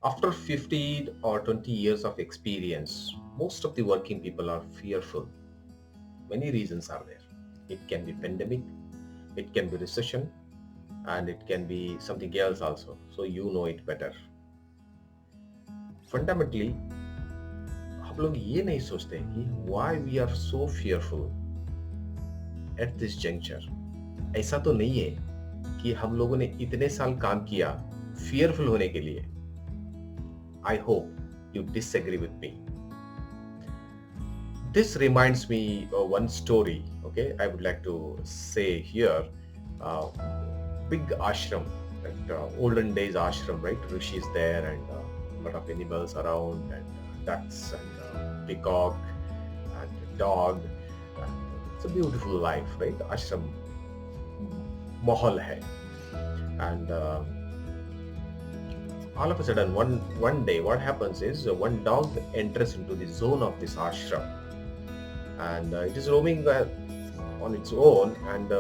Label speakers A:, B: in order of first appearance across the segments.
A: After 50 or 20 years of experience, most of the working people are fearful. Many reasons are there. It can be pandemic, it can be recession, and it can be something else also. So you know it better. Fundamentally, हम लोग ये नहीं सोचते कि why we are so fearful at this juncture. ऐसा तो नहीं है कि हम लोगों ने इतने साल काम किया fearful होने के लिए. I hope you disagree with me. This reminds me of one story. Okay, I would like to say here, uh, big ashram, that olden days ashram, right? Rishis there and a lot of animals around and ducks and peacock and dog. And it's a beautiful life, right? Ashram mahal hai. And all of a sudden, one day, what happens is one dog enters into the zone of this ashram, and it is roaming on its own, and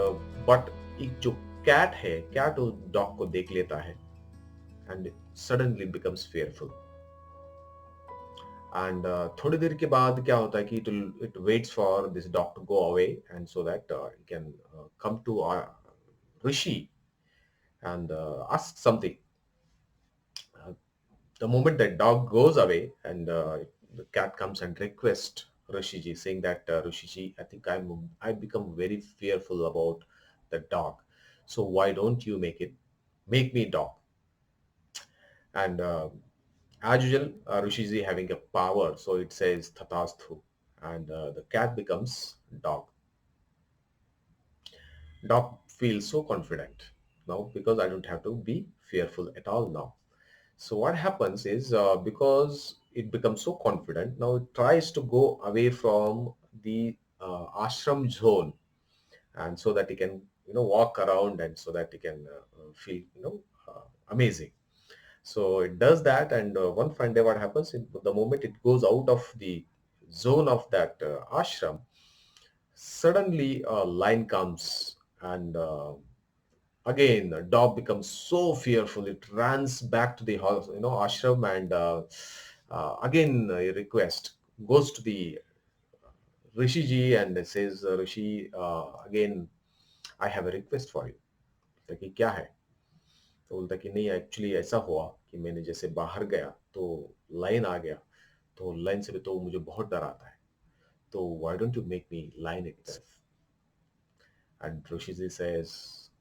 A: but एक जो cat है, cat उस dog को देख लेता है and suddenly becomes fearful. And थोड़ी देर के बाद क्या होता है कि it waits for this dog to go away, and so that it can come to Rishi and ask something. Uh, the moment that dog goes away, and the cat comes and requests Rishiji, saying that Rishiji, I think I become very fearful about the dog. So why don't you make me dog? And as usual, Rishiji having a power, so it says Tatasthu, and the cat becomes dog. Dog feels so confident now because I don't have to be fearful at all now. So what happens is because it becomes so confident, now it tries to go away from the ashram zone, and so that it can walk around, and so that it can feel amazing. So it does that, and one fine day, what happens? The moment it goes out of the zone of that ashram, suddenly a lion comes, and again, the dog becomes so fearful. It runs back to the house, ashram, and again, a request goes to the Rishiji and says, Rishi, again, I have a request for you. कि क्या है? तो बोलता कि नहीं, actually ऐसा हुआ कि मैंने जैसे बाहर गया तो लाइन आ गया, तो लाइन से भी तो मुझे बहुत डर आता है, तो why don't you make me line itself? And Rishi says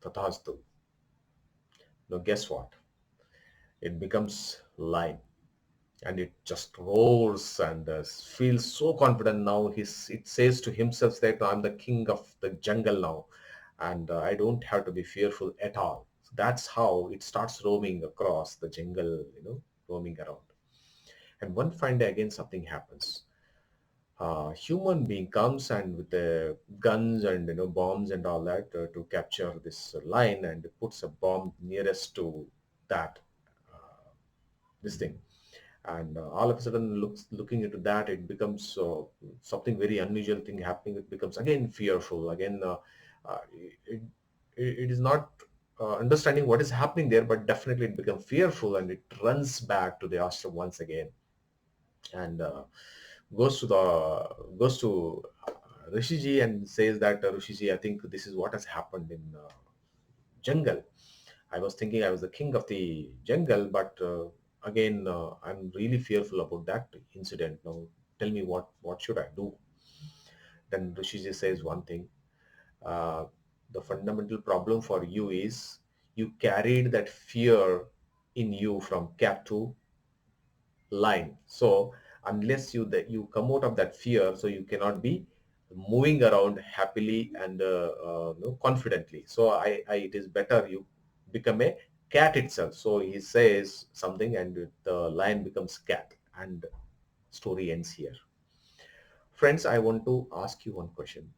A: तथास्तु. Now guess what? It becomes lion, and it just roars and feels so confident now. It says to himself that I'm the king of the jungle now, and I don't have to be fearful at all. So that's how it starts roaming across the jungle, roaming around. And one fine day again, something happens. Human being comes and with the guns and bombs and all that to capture this lion, and puts a bomb nearest to that this thing. And all of a sudden, looking into that, it becomes something very unusual thing happening. It becomes again fearful again. It, it is not understanding what is happening there, but definitely it becomes fearful, and it runs back to the ashram once again, and goes to Rishiji and says that, Rishiji, I think this is what has happened in jungle. I was thinking I was the king of the jungle, but again, I'm really fearful about that incident. Now, tell me what should I do? Then Rishiji says one thing. Uh, the fundamental problem for you is you carried that fear in you from cat to line. So unless you come out of that fear, so you cannot be moving around happily and confidently. So it is better you become a cat itself. So he says something, and the lion becomes cat, and story ends here. Friends, I want to ask you one question.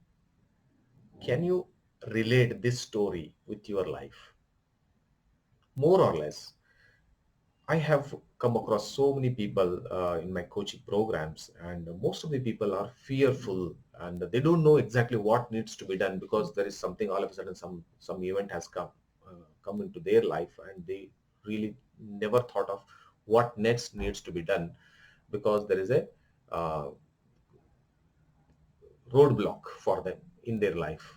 A: Can you relate this story with your life? More or less, I have come across so many people in my coaching programs, and most of the people are fearful, and they don't know exactly what needs to be done, because there is something, all of a sudden some event has come into their life, and they really never thought of what next needs to be done, because there is a uh, roadblock for them in their life.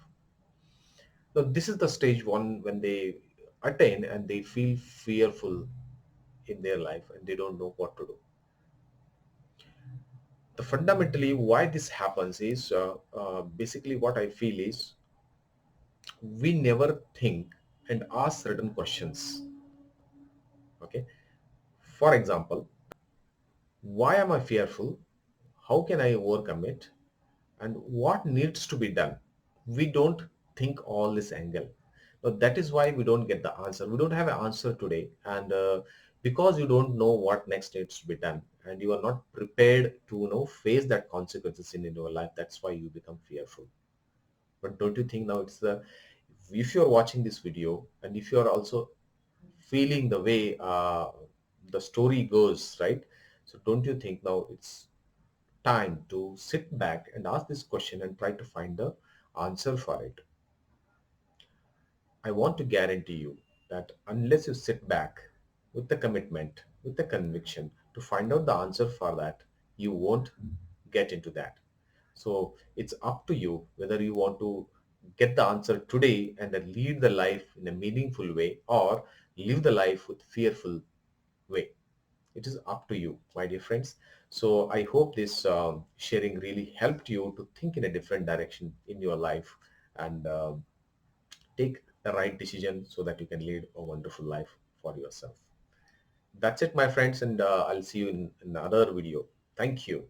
A: So this is the stage one when they attain and they feel fearful in their life and they don't know what to do. The fundamentally why this happens is basically what I feel is we never think and ask certain questions. Okay, for example, why am I fearful? How can I overcome it? And what needs to be done? We don't think all this angle. Now, that is why we don't get the answer. We don't have an answer today. And because you don't know what next needs to be done and you are not prepared to face that consequences in your life, that's why you become fearful. But don't you think now it's the, if you're watching this video and if you're also feeling the way the story goes, right? So don't you think now it's time to sit back and ask this question and try to find the answer for it? I want to guarantee you that unless you sit back with the commitment, with the conviction to find out the answer for that, you won't get into that. So it's up to you whether you want to get the answer today and then lead the life in a meaningful way or live the life with fearful way. It is up to you, my dear friends. So I hope this sharing really helped you to think in a different direction in your life and take the right decision so that you can lead a wonderful life for yourself. That's it, my friends, and I'll see you in another video. Thank you.